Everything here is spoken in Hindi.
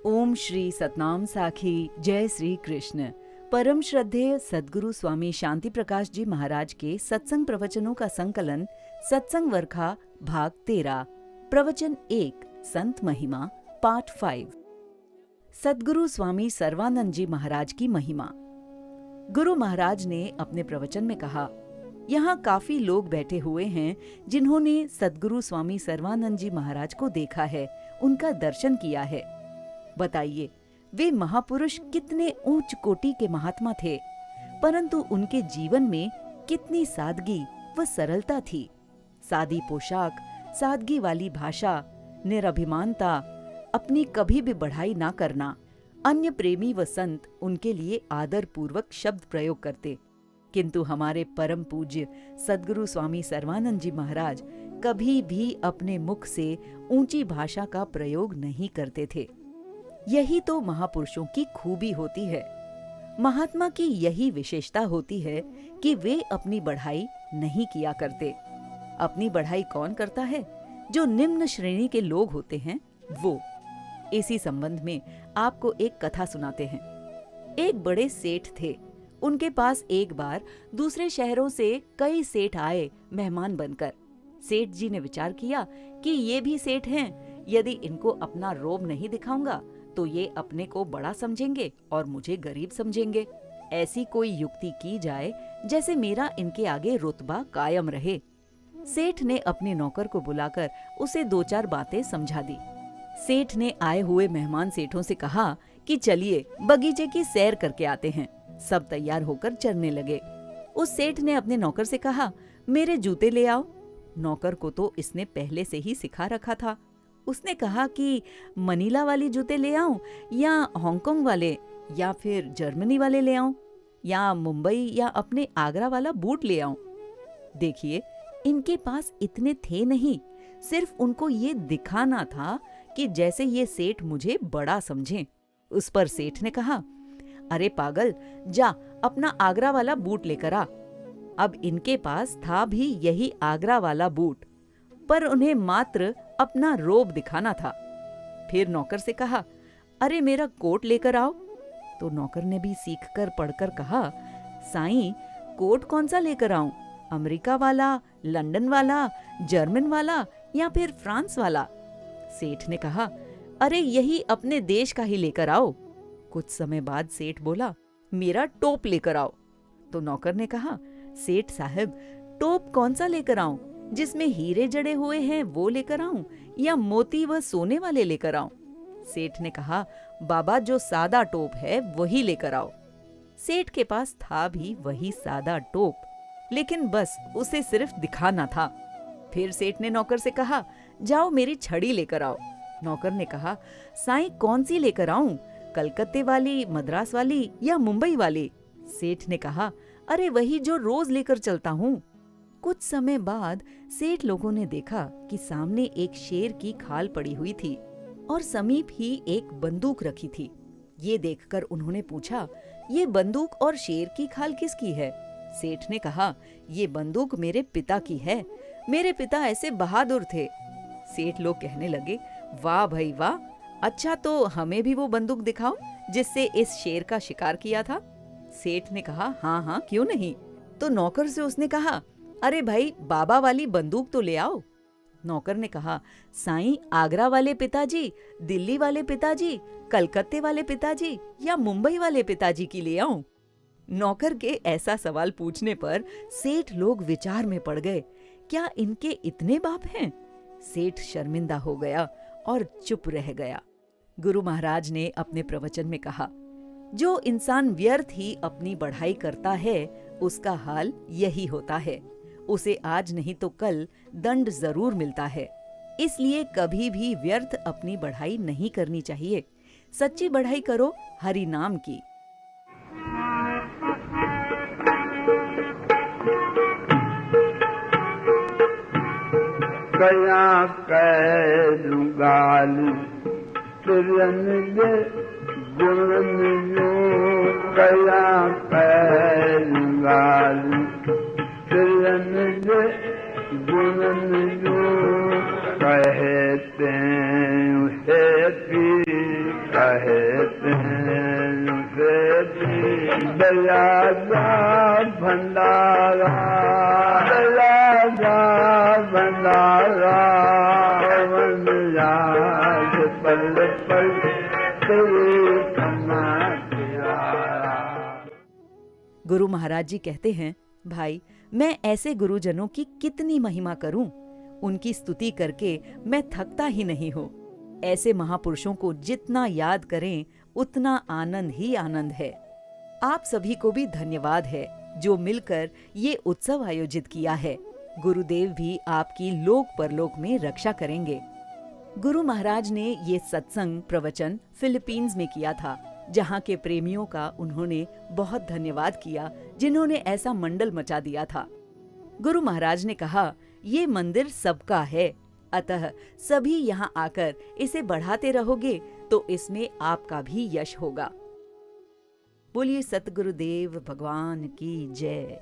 ओम श्री सतनाम साखी। जय श्री कृष्ण। परम श्रद्धेय सद्गुरु स्वामी शांति प्रकाश जी महाराज के सत्संग प्रवचनों का संकलन सत्संग वर्खा भाग 13 प्रवचन 1 संत महिमा पार्ट 5। सद्गुरु स्वामी सर्वानंद जी महाराज की महिमा। गुरु महाराज ने अपने प्रवचन में कहा, यहाँ काफी लोग बैठे हुए हैं जिन्होंने सद्गुरु स्वामी सर्वानंद जी महाराज को देखा है, उनका दर्शन किया है। बताइए, वे महापुरुष कितने ऊंच कोटि के महात्मा थे, परंतु उनके जीवन में कितनी सादगी व सरलता थी। सादी पोशाक, सादगी वाली भाषा, निरभिमानता, अपनी कभी भी बढ़ाई ना करना। अन्य प्रेमी व संत उनके लिए आदर पूर्वक शब्द प्रयोग करते, किंतु हमारे परम पूज्य सद्गुरु स्वामी सर्वानंद जी महाराज कभी भी अपने मुख से ऊंची भाषा का प्रयोग नहीं करते थे। यही तो महापुरुषों की खूबी होती है। महात्मा की यही विशेषता होती है कि वे अपनी बढ़ाई नहीं किया करते। अपनी बढ़ाई कौन करता है? जो निम्न श्रेणी के लोग होते हैं वो। इसी संबंध में आपको एक कथा सुनाते हैं। एक बड़े सेठ थे। उनके पास एक बार दूसरे शहरों से कई सेठ आए मेहमान बनकर। सेठ जी ने विचार किया कि ये भी सेठ हैं, यदि इनको अपना रोब नहीं दिखाऊंगा तो ये अपने को बड़ा समझेंगे और मुझे गरीब समझेंगे। ऐसी कोई युक्ति की जाए जैसे मेरा इनके आगे रुतबा कायम रहे। सेठ ने अपने नौकर को बुलाकर उसे 2-4 बातें समझा दी। सेठ ने आए हुए मेहमान सेठों से कहा कि चलिए बगीचे की सैर करके आते हैं। सब तैयार होकर चलने लगे। उस सेठ ने अपने नौकर से कहा, मेरे जूते ले आओ। नौकर को तो इसने पहले से ही सिखा रखा था। उसने कहा कि मनीला वाली जूते ले आऊं या हांगकांग वाले या फिर जर्मनी वाले ले आऊं या मुंबई या अपने आगरा वाला बूट ले आऊं। देखिए, इनके पास इतने थे नहीं, सिर्फ उनको ये दिखाना था कि जैसे ये सेठ मुझे बड़ा समझें। उस पर सेठ ने कहा, अरे पागल, जा अपना आगरा वाला बूट लेकर आ। अब इनके पास था भी यही आगरा वाला बूट, पर उन्हें मात्र अपना रोब दिखाना था। फिर नौकर से कहा, अरे मेरा कोट लेकर आओ। तो नौकर ने भी सीखकर पढ़कर कहा, साईं कोट कौन सा लेकर आऊं? अमेरिका वाला, लंदन वाला, जर्मन वाला या फिर फ्रांस वाला? सेठ ने कहा, अरे यही अपने देश का ही लेकर आओ। कुछ समय बाद सेठ बोला, मेरा टोप लेकर आओ। तो नौकर ने कहा, सेठ साहब टोप कौन सा लेकर आऊं? जिसमें हीरे जड़े हुए हैं वो लेकर आऊं या मोती व सोने वाले लेकर आऊं? सेठ ने कहा, बाबा जो सादा टोप है वही लेकर आओ। सेठ के पास था भी वही सादा टोप, लेकिन बस उसे सिर्फ दिखाना था। फिर सेठ ने नौकर से कहा, जाओ मेरी छड़ी लेकर आओ। नौकर ने कहा, साईं कौन सी लेकर आऊं? कलकत्ते वाली, मद्रास वाली या मुंबई वाली? सेठ ने कहा, अरे वही जो रोज लेकर चलता हूँ। कुछ समय बाद सेठ लोगों ने देखा कि सामने एक शेर की खाल पड़ी हुई थी और समीप ही एक बंदूक रखी थी। ये देखकर उन्होंने पूछा, ये बंदूक और शेर की खाल किसकी है? सेठ ने कहा, ये बंदूक मेरे पिता की है। मेरे पिता ऐसे बहादुर थे। सेठ लोग कहने लगे, वाह भाई वाह, अच्छा तो हमें भी वो बंदूक दिखाओ जिससे इस शेर का शिकार किया था। सेठ ने कहा, हाँ हाँ क्यों नहीं। तो नौकर से उसने कहा, अरे भाई बाबा वाली बंदूक तो ले आओ। नौकर ने कहा, साईं आगरा वाले पिताजी, दिल्ली वाले पिताजी, कलकत्ते वाले पिताजी या मुंबई वाले पिताजी की ले आऊं? नौकर के ऐसा सवाल पूछने पर सेठ लोग विचार में पड़ गए। क्या इनके इतने बाप हैं? सेठ शर्मिंदा हो गया और चुप रह गया। गुरु महाराज ने अपने प्रवचन में कहा, जो इंसान व्यर्थ ही अपनी बढ़ाई करता है उसका हाल यही होता है। उसे आज नहीं तो कल दंड जरूर मिलता है। इसलिए कभी भी व्यर्थ अपनी बढ़ाई नहीं करनी चाहिए। सच्ची बढ़ाई करो हरि नाम की। कया कैलुगाल तिरन दे गुण जो कया कैलुगाल तिरन दे गुण जो कहते हैं पी कहते से दया का भंडारा, दया का भंडारा, पवन राज पल पल तेरे कमा प्यारा। गुरु महाराज जी कहते हैं, भाई मैं ऐसे गुरुजनों की कितनी महिमा करूं, उनकी स्तुति करके मैं थकता ही नहीं हूँ। ऐसे महापुरुषों को जितना याद करें उतना आनंद ही आनंद है। आप सभी को भी धन्यवाद है जो मिलकर ये उत्सव आयोजित किया है। गुरुदेव भी आपकी लोक परलोक में रक्षा करेंगे। गुरु महाराज ने ये सत्संग प्रवचन फिलीपींस में किया था, जहाँ के प्रेमियों का उन्होंने बहुत धन्यवाद किया जिन्होंने ऐसा मंडल मचा दिया था। गुरु महाराज ने कहा, ये मंदिर सबका है, अतः सभी यहाँ आकर इसे बढ़ाते रहोगे तो इसमें आपका भी यश होगा। बोलिए सतगुरुदेव भगवान की जय।